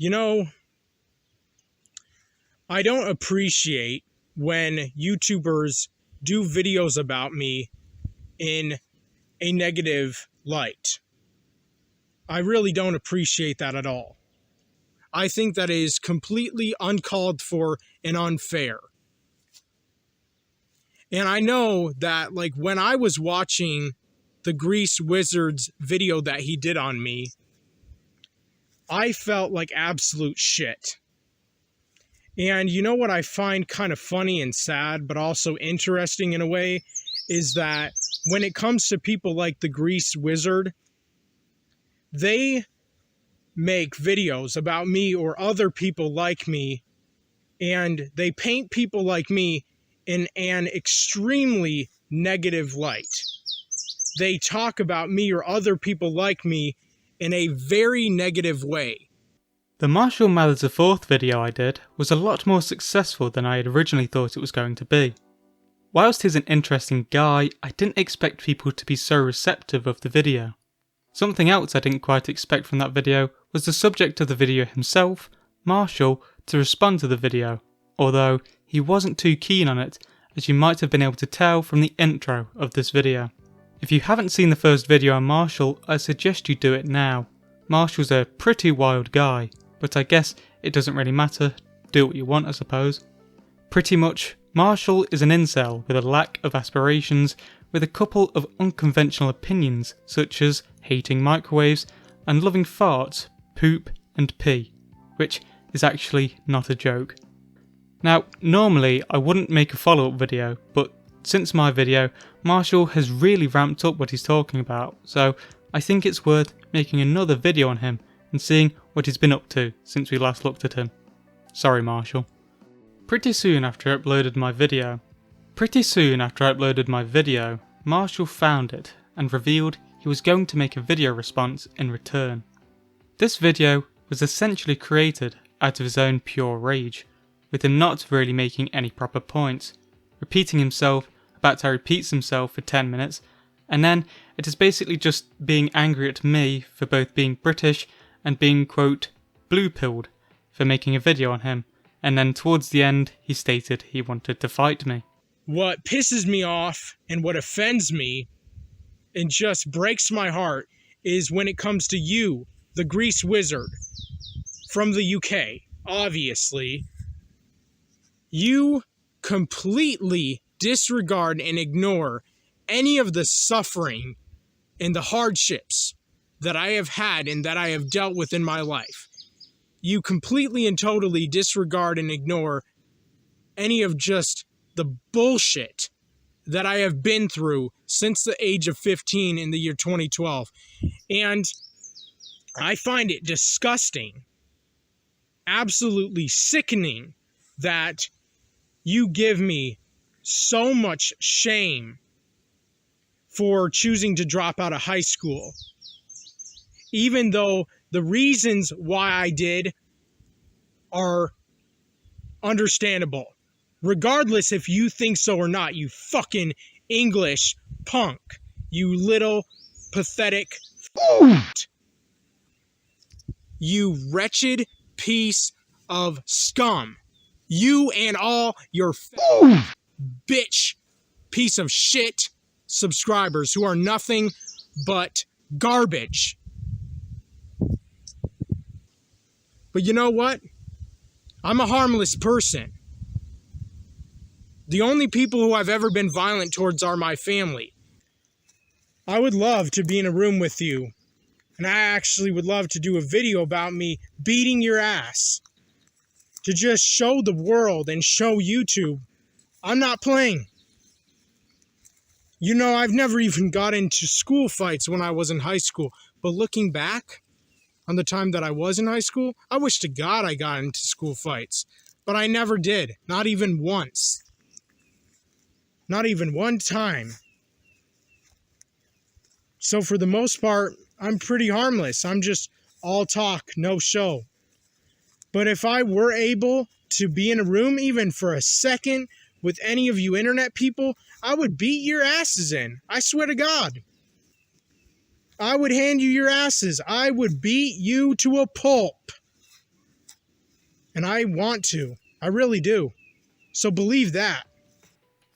You know, I don't appreciate when YouTubers do videos about me in a negative light. I really don't appreciate that at all. I think that is completely uncalled for and unfair. And I know that, like, when I was watching the Grease Wizard's video that he did on me, I felt like absolute shit. And you know what I find kind of funny and sad, but also interesting in a way, is that when it comes to people like the Grease Wizard, they make videos about me or other people like me, and they paint people like me in an extremely negative light. They talk about me or other people like me in a very negative way. The Marshall Mathers IV video I did was a lot more successful than I had originally thought it was going to be. Whilst he's an interesting guy, I didn't expect people to be so receptive of the video. Something else I didn't quite expect from that video was the subject of the video himself, Marshall, to respond to the video, although he wasn't too keen on it, as you might have been able to tell from the intro of this video. If you haven't seen the first video on Marshall, I suggest you do it now. Marshall's a pretty wild guy, but I guess it doesn't really matter, do what you want I suppose. Pretty much, Marshall is an incel with a lack of aspirations, with a couple of unconventional opinions such as hating microwaves and loving farts, poop and pee, which is actually not a joke. Now, normally I wouldn't make a follow-up video, but since my video, Marshall has really ramped up what he's talking about, so I think it's worth making another video on him and seeing what he's been up to since we last looked at him. Sorry Marshall. Pretty soon after I uploaded my video, Marshall found it and revealed he was going to make a video response in return. This video was essentially created out of his own pure rage, with him not really making any proper points, repeating himself about how he repeats himself for 10 minutes, and then it is basically just being angry at me for both being British and being, quote, blue-pilled for making a video on him, and then towards the end he stated he wanted to fight me. What pisses me off and what offends me and just breaks my heart is when it comes to you, the Grease Wizard from the UK, obviously. You completely disregard and ignore any of the suffering and the hardships that I have had and that I have dealt with in my life. You completely and totally disregard and ignore any of just the bullshit that I have been through since the age of 15 in the year 2012. And I find it disgusting, absolutely sickening, that you give me so much shame for choosing to drop out of high school, even though the reasons why I did are understandable. Regardless if you think so or not, you fucking English punk. You little pathetic you wretched piece of scum. You and all your bitch piece of shit subscribers who are nothing but garbage. But you know what? I'm a harmless person. The only people who I've ever been violent towards are my family. I would love to be in a room with you, and I actually would love to do a video about me beating your ass, to just show the world and show YouTube I'm not playing. You know, I've never even got into school fights when I was in high school, but looking back on the time that I was in high school, I wish to God I got into school fights, but I never did, not even once. Not even one time. So for the most part, I'm pretty harmless. I'm just all talk, no show. But if I were able to be in a room even for a second with any of you internet people, I would beat your asses in. I swear to God. I would hand you your asses. I would beat you to a pulp. And I want to. I really do. So believe that.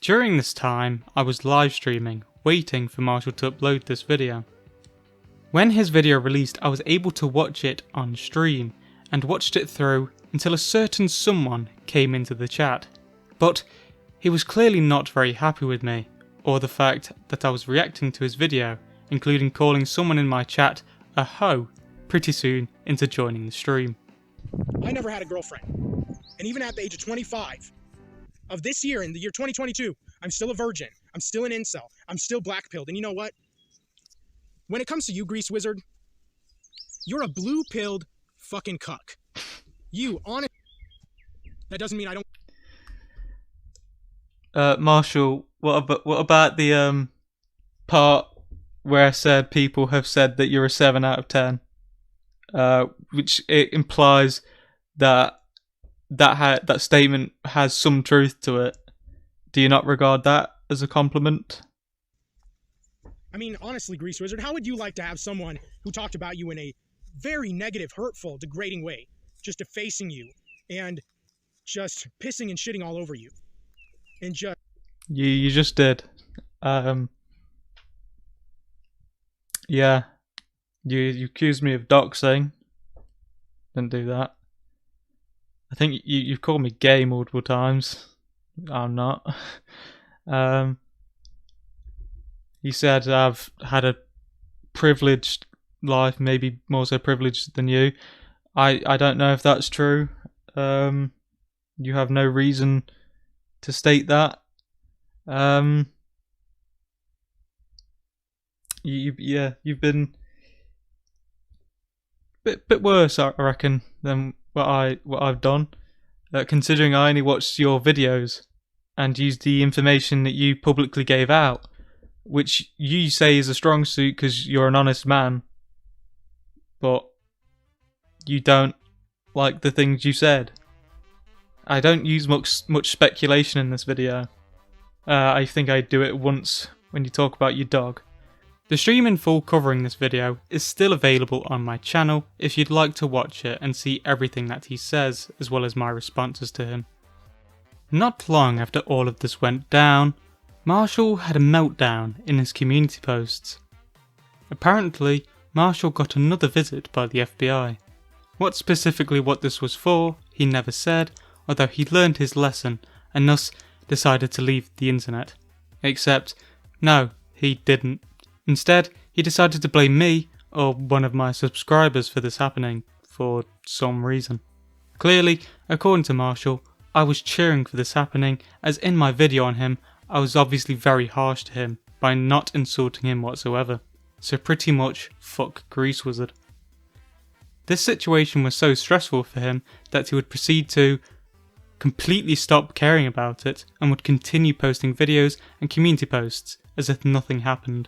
During this time, I was live streaming, waiting for Marshall to upload this video. When his video released, I was able to watch it on stream, and watched it through until a certain someone came into the chat. But he was clearly not very happy with me, or the fact that I was reacting to his video, including calling someone in my chat a hoe pretty soon into joining the stream. I never had a girlfriend. And even at the age of 25 of this year, in the year 2022, I'm still a virgin. I'm still an incel. I'm still black-pilled. And you know what? When it comes to you, Grease Wizard, you're a blue-pilled fucking cuck. You, honest. That doesn't mean I don't. Marshall, what about the part where I said people have said that you're a 7 out of 10? Which it implies that that statement has some truth to it. Do you not regard that as a compliment? I mean, honestly, Grease Wizard, how would you like to have someone who talked about you in a very negative, hurtful, degrading way, just defacing you and just pissing and shitting all over you? And just... You just did. Yeah. You accused me of doxing. Didn't do that. I think you've called me gay multiple times. I'm not. You said I've had a privileged life, maybe more so privileged than you. I don't know if that's true. You have no reason to state that. You've been bit worse, I reckon, than what I've done. Considering I only watched your videos and used the information that you publicly gave out, which you say is a strong suit because you're an honest man, but you don't like the things you said. I don't use much speculation in this video. I think I do it once when you talk about your dog. The stream in full covering this video is still available on my channel if you'd like to watch it and see everything that he says, as well as my responses to him. Not long after all of this went down, Marshall had a meltdown in his community posts. Apparently, Marshall got another visit by the FBI. What this was for, he never said, although he learned his lesson and thus decided to leave the internet. Except, no, he didn't. Instead, he decided to blame me or one of my subscribers for this happening, for some reason. Clearly, according to Marshall, I was cheering for this happening, as in my video on him, I was obviously very harsh to him by not insulting him whatsoever. So pretty much, fuck Grease Wizard. This situation was so stressful for him that he would proceed to completely stop caring about it and would continue posting videos and community posts as if nothing happened.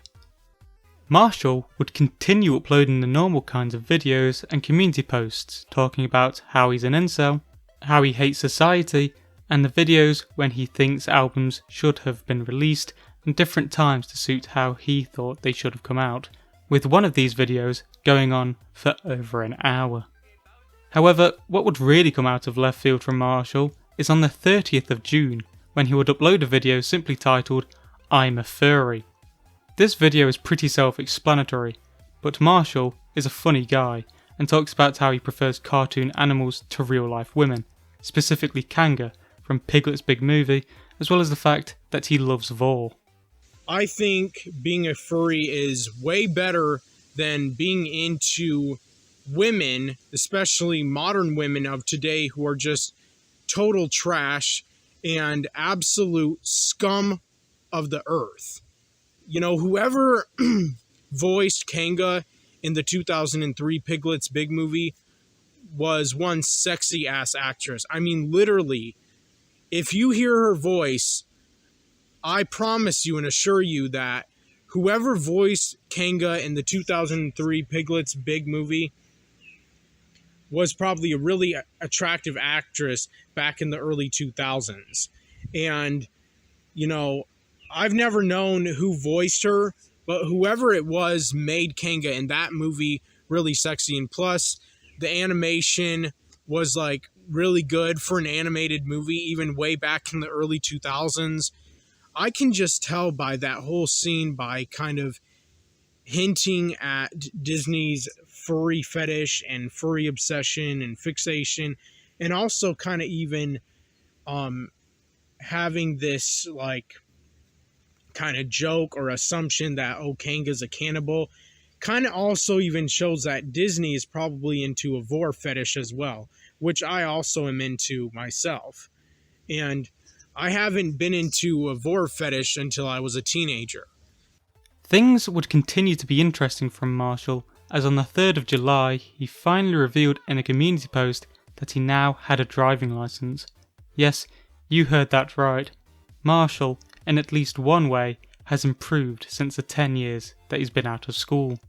Marshall would continue uploading the normal kinds of videos and community posts talking about how he's an incel, how he hates society, and the videos when he thinks albums should have been released and different times to suit how he thought they should have come out, with one of these videos going on for over an hour. However, what would really come out of left field from Marshall is on the 30th of June, when he would upload a video simply titled, "I'm a furry." This video is pretty self-explanatory, but Marshall is a funny guy and talks about how he prefers cartoon animals to real-life women, specifically Kanga from Piglet's Big Movie, as well as the fact that he loves Vor. I think being a furry is way better than being into women, especially modern women of today who are just total trash and absolute scum of the earth. You know, whoever voiced Kanga in the 2003 Piglet's Big Movie was one sexy ass actress. I mean, literally, if you hear her voice, I promise you and assure you that whoever voiced Kanga in the 2003 Piglet's Big Movie was probably a really attractive actress back in the early 2000s. And, you know, I've never known who voiced her, but whoever it was made Kanga in that movie really sexy. And plus, the animation was like really good for an animated movie, even way back in the early 2000s. I can just tell by that whole scene, by kind of hinting at Disney's furry fetish and furry obsession and fixation, and also kind of even having this like kind of joke or assumption that Kanga's a cannibal, kind of also even shows that Disney is probably into a vor fetish as well, which I also am into myself. And I haven't been into a vor fetish until I was a teenager. Things would continue to be interesting from Marshall, as on the 3rd of July he finally revealed in a community post that he now had a driving licence. Yes, you heard that right. Marshall, in at least one way, has improved since the 10 years that he's been out of school.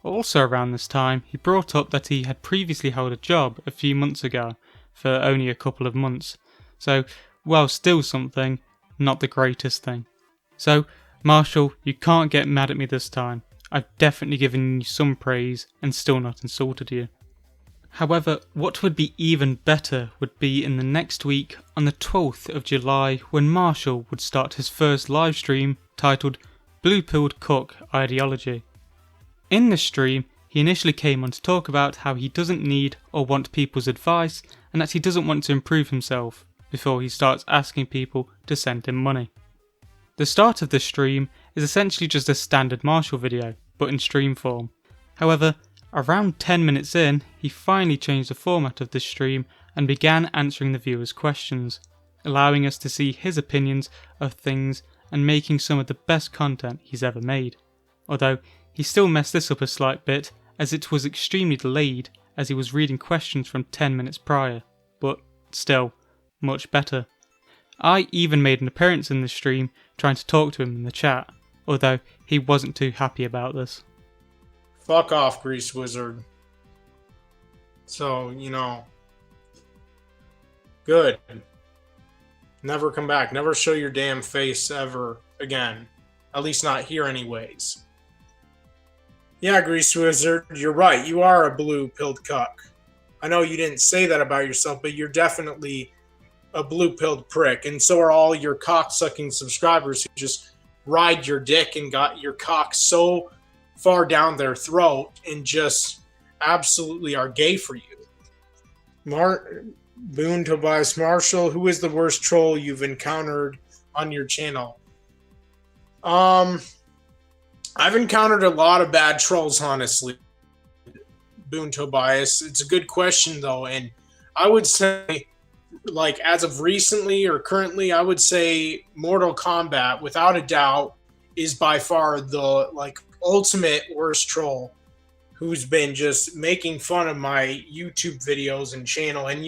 Also around this time, he brought up that he had previously held a job a few months ago for only a couple of months. So, while still something, not the greatest thing. So, Marshall, you can't get mad at me this time. I've definitely given you some praise and still not insulted you. However, what would be even better would be in the next week on the 12th of July when Marshall would start his first live stream titled Blue Pilled Cook Ideology. In this stream, he initially came on to talk about how he doesn't need or want people's advice and that he doesn't want to improve himself before he starts asking people to send him money. The start of this stream is essentially just a standard Marshall video, but in stream form. However, around 10 minutes in, he finally changed the format of this stream and began answering the viewers' questions, allowing us to see his opinions of things and making some of the best content he's ever made. Although, he still messed this up a slight bit, as it was extremely delayed as he was reading questions from 10 minutes prior, but still, much better. I even made an appearance in the stream trying to talk to him in the chat, although he wasn't too happy about this. Fuck off, Grease Wizard. So, good. Never come back. Never show your damn face ever again. At least not here anyways. Yeah, Grease Wizard, you're right. You are a blue-pilled cuck. I know you didn't say that about yourself, but you're definitely a blue-pilled prick. And so are all your cock-sucking subscribers who just ride your dick and got your cock so far down their throat and just absolutely are gay for you. Boone Tobias Marshall, who is the worst troll you've encountered on your channel? I've encountered a lot of bad trolls, honestly. Boone Tobias. It's a good question though, and I would say, like, as of recently or currently, I would say Mortal Kombat, without a doubt, is by far the ultimate worst troll who's been just making fun of my YouTube videos and channel. And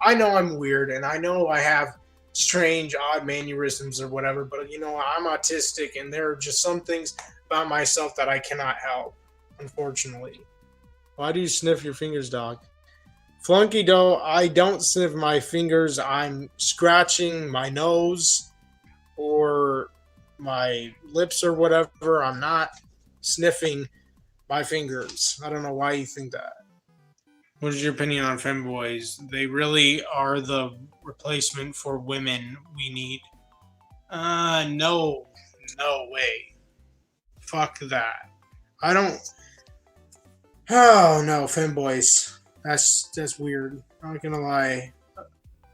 I know I'm weird and I know I have strange odd mannerisms or whatever, but I'm autistic and there are just some things about myself that I cannot help, unfortunately. Why do you sniff your fingers, dog? Flunky Doe, I don't sniff my fingers. I'm scratching my nose or my lips or whatever. I'm not sniffing my fingers. I don't know why you think that. What is your opinion on femboys? They really are the replacement for women we need. No way. Fuck that. I don't. Oh no, femboys. That's weird. I'm not gonna lie.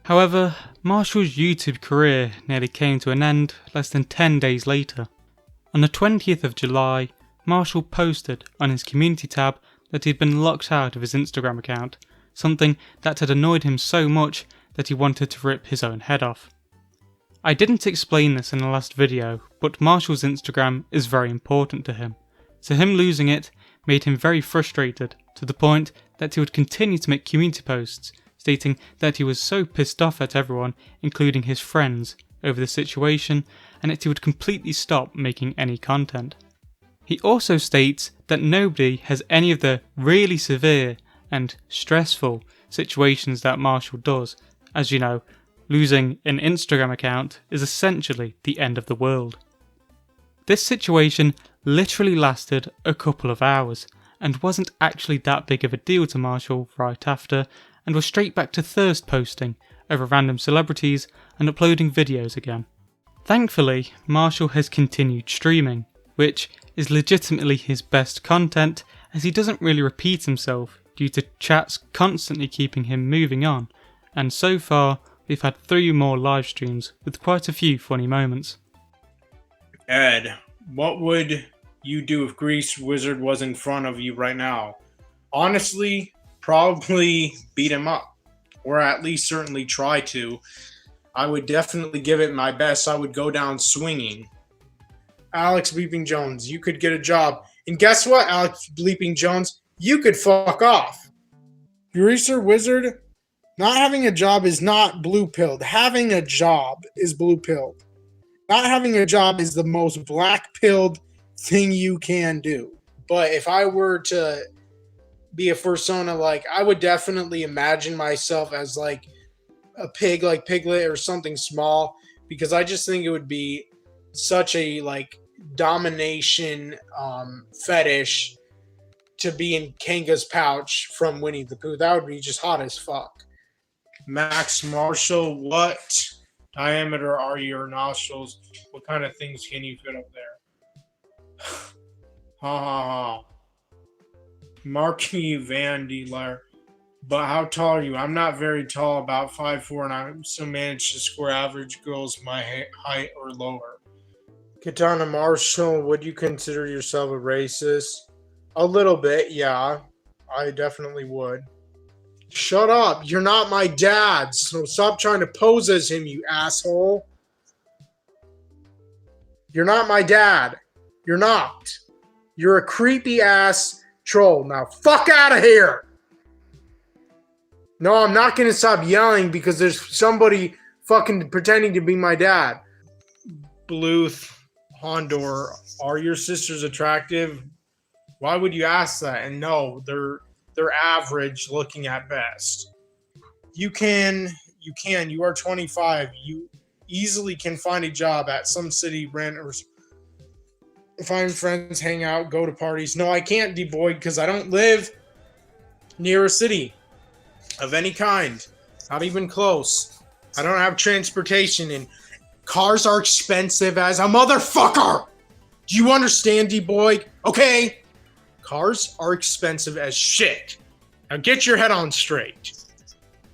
However, Marshall's YouTube career nearly came to an end less than 10 days later. On the 20th of July, Marshall posted on his community tab that he'd been locked out of his Instagram account, something that had annoyed him so much that he wanted to rip his own head off. I didn't explain this in the last video, but Marshall's Instagram is very important to him, so him losing it made him very frustrated to the point that he would continue to make community posts stating that he was so pissed off at everyone, including his friends, over the situation, and that he would completely stop making any content. He also states that nobody has any of the really severe and stressful situations that Marshall does, as losing an Instagram account is essentially the end of the world. This situation literally lasted a couple of hours, and wasn't actually that big of a deal to Marshall right after, and was straight back to thirst posting over random celebrities and uploading videos again. Thankfully, Marshall has continued streaming, which is legitimately his best content as he doesn't really repeat himself due to chats constantly keeping him moving on, and so far we've had 3 more live streams with quite a few funny moments. Ed, what would you do if Grease Wizard was in front of you right now? Honestly, probably beat him up, or at least certainly try to. I would definitely give it my best. I would go down swinging. Alex Bleeping Jones, you could get a job. And guess what, Alex Bleeping Jones? You could fuck off. Greaser Wizard, not having a job is not blue-pilled. Having a job is blue-pilled. Not having a job is the most black-pilled thing you can do. But if I were to be a persona, like, I would definitely imagine myself as like a pig, like Piglet or something small, because I just think it would be such a like domination fetish to be in Kanga's pouch from Winnie the Pooh. That would be just hot as fuck. Max Marshall, what diameter are your nostrils? What kind of things can you fit up there? Ha ha ha. Marquis Van Dealer. But how tall are you? I'm not very tall, about 5'4", and I still manage to score average girls my height or lower. Katana Marshall, would you consider yourself a racist? A little bit, yeah. I definitely would. Shut up. You're not my dad, so stop trying to pose as him, you asshole. You're not my dad. You're not. You're a creepy ass troll. Now fuck out of here. No, I'm not going to stop yelling because there's somebody fucking pretending to be my dad. Bluth, Hondor, are your sisters attractive? Why would you ask that? And no, they're average looking at best. You are 25. You easily can find a job at some city renters. Find friends, hang out, go to parties. No, I can't, D-Boy, because I don't live near a city of any kind. Not even close. I don't have transportation, and cars are expensive as a motherfucker. Do you understand, D-Boy? Okay. Cars are expensive as shit. Now get your head on straight.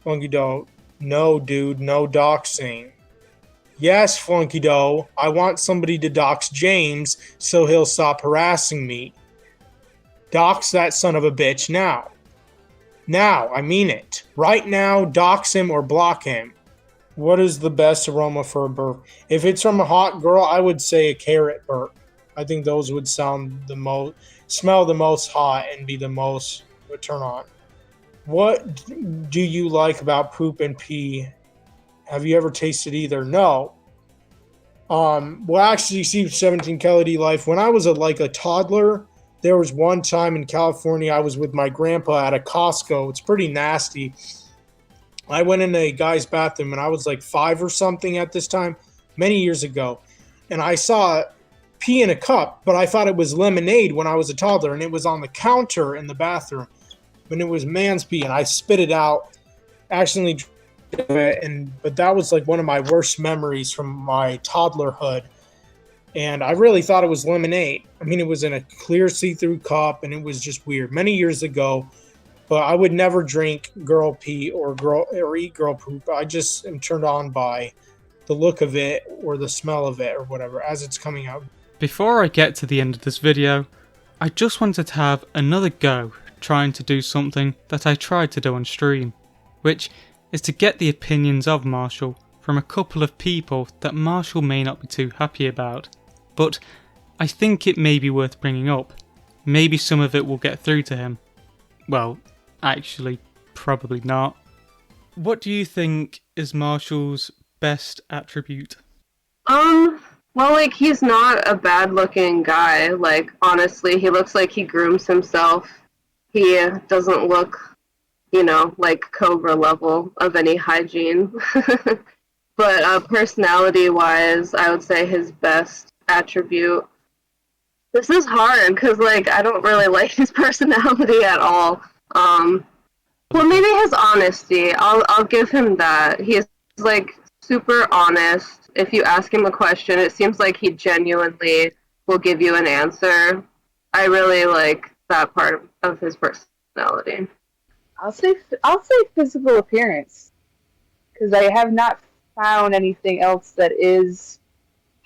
Flunky Doe. No, dude. No doxing. Yes, Flunky Doe. I want somebody to dox James so he'll stop harassing me. Dox that son of a bitch now. Now, I mean it. Right now, dox him or block him. What is the best aroma for a burp? If it's from a hot girl, I would say a carrot burp. I think those would smell the most hot and be the most turn on. What do you like about poop and pee? Have you ever tasted either? No. Well, actually, see, 17 Kelly D Life. When I was a toddler, there was one time in California I was with my grandpa at a Costco. It's pretty nasty. I went in a guy's bathroom and I was like 5 or something at this time, many years ago. And I saw pee in a cup, but I thought it was lemonade when I was a toddler. And it was on the counter in the bathroom. And it was man's pee. And I spit it out, accidentally drank it. But that was like one of my worst memories from my toddlerhood. And I really thought it was lemonade. I mean, it was in a clear see-through cup, and it was just weird. Many years ago, but I would never drink girl pee or eat girl poop. I just am turned on by the look of it or the smell of it or whatever as it's coming out. Before I get to the end of this video, I just wanted to have another go trying to do something that I tried to do on stream, which is to get the opinions of Marshall from a couple of people that Marshall may not be too happy about. But I think it may be worth bringing up. Maybe some of it will get through to him. Well, actually, probably not. What do you think is Marshall's best attribute? Well, like, he's not a bad-looking guy. Like, honestly, he looks like he grooms himself. He doesn't look, like Cobra level of any hygiene. But personality-wise, I would say his best attribute. This is hard because, like, I don't really like his personality at all. Well, maybe his honesty. I'll give him that. He's like super honest. If you ask him a question, it seems like he genuinely will give you an answer. I really like that part of his personality. I'll say physical appearance, because I have not found anything else that is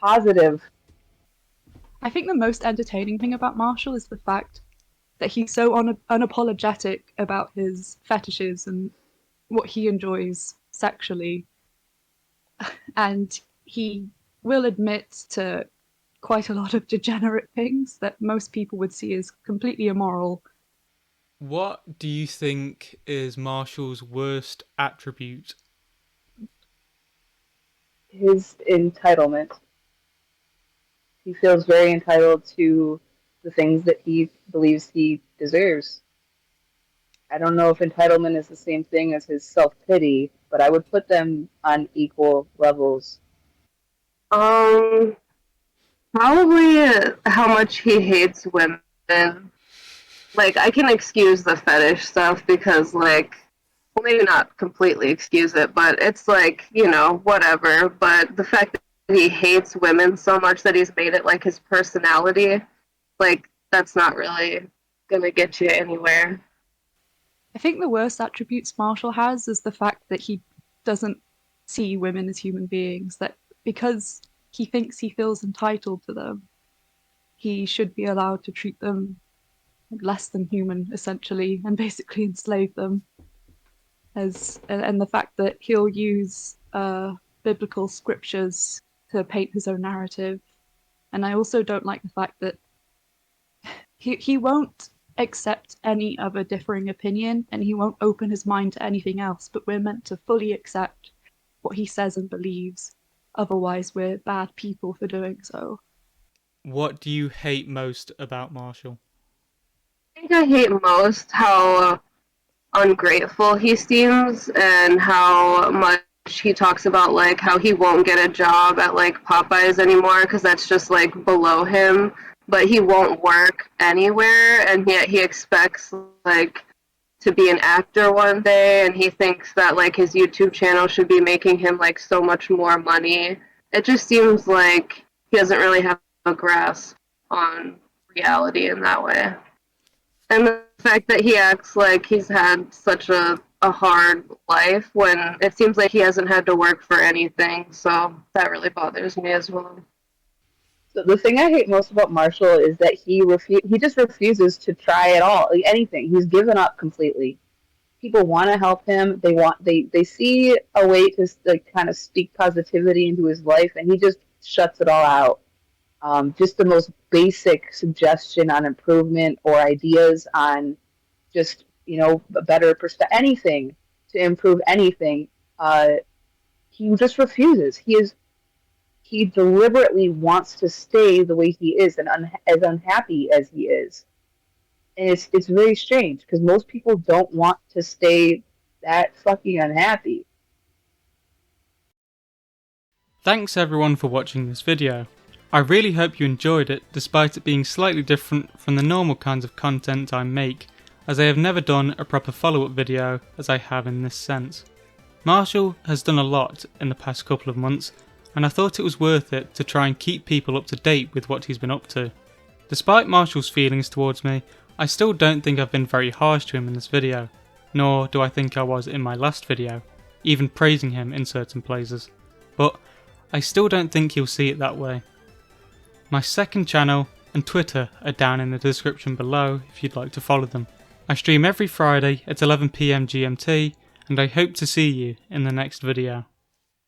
positive. I think the most entertaining thing about Marshall is the fact that he's so unapologetic about his fetishes and what he enjoys sexually. And he will admit to quite a lot of degenerate things that most people would see as completely immoral. What do you think is Marshall's worst attribute? His entitlement. He feels very entitled to the things that he believes he deserves. I don't know if entitlement is the same thing as his self-pity, but I would put them on equal levels. Probably how much he hates women. Like, I can excuse the fetish stuff because, like, well, maybe not completely excuse it, but it's like, you know, whatever. But the fact that he hates women so much that he's made it like his personality, like, that's not really gonna get you anywhere. I think the worst attributes Marshall has is the fact that he doesn't see women as human beings, that because he thinks he feels entitled to them, he should be allowed to treat them less than human, essentially, and basically enslave them. And the fact that he'll use biblical scriptures to paint his own narrative. And I also don't like the fact that he won't accept any other differing opinion, and he won't open his mind to anything else, but we're meant to fully accept what he says and believes. Otherwise, we're bad people for doing so. What do you hate most about Marshall? I think I hate most how ungrateful he seems and how much he talks about like how he won't get a job at like Popeyes anymore because that's just like below him, but he won't work anywhere and yet he expects like to be an actor one day and he thinks that like his YouTube channel should be making him like so much more money. It just seems like he doesn't really have a grasp on reality in that way. And the fact that he acts like he's had such a hard life when it seems like he hasn't had to work for anything, so that really bothers me as well. So the thing I hate most about Marshall is that he just refuses to try at all, like anything. He's given up completely. People want to help him. They see a way to like kind of speak positivity into his life, and he just shuts it all out. Just the most basic suggestion on improvement or ideas on just, you know, a better perspective, anything to improve anything, he just refuses. He deliberately wants to stay the way he is and as unhappy as he is. And it's very strange because most people don't want to stay that fucking unhappy. Thanks everyone for watching this video. I really hope you enjoyed it despite it being slightly different from the normal kinds of content I make, as I have never done a proper follow-up video as I have in this sense. Marshall has done a lot in the past couple of months, and I thought it was worth it to try and keep people up to date with what he's been up to. Despite Marshall's feelings towards me, I still don't think I've been very harsh to him in this video, nor do I think I was in my last video, even praising him in certain places. But I still don't think he'll see it that way. My second channel and Twitter are down in the description below if you'd like to follow them. I stream every Friday at 11 PM GMT, and I hope to see you in the next video.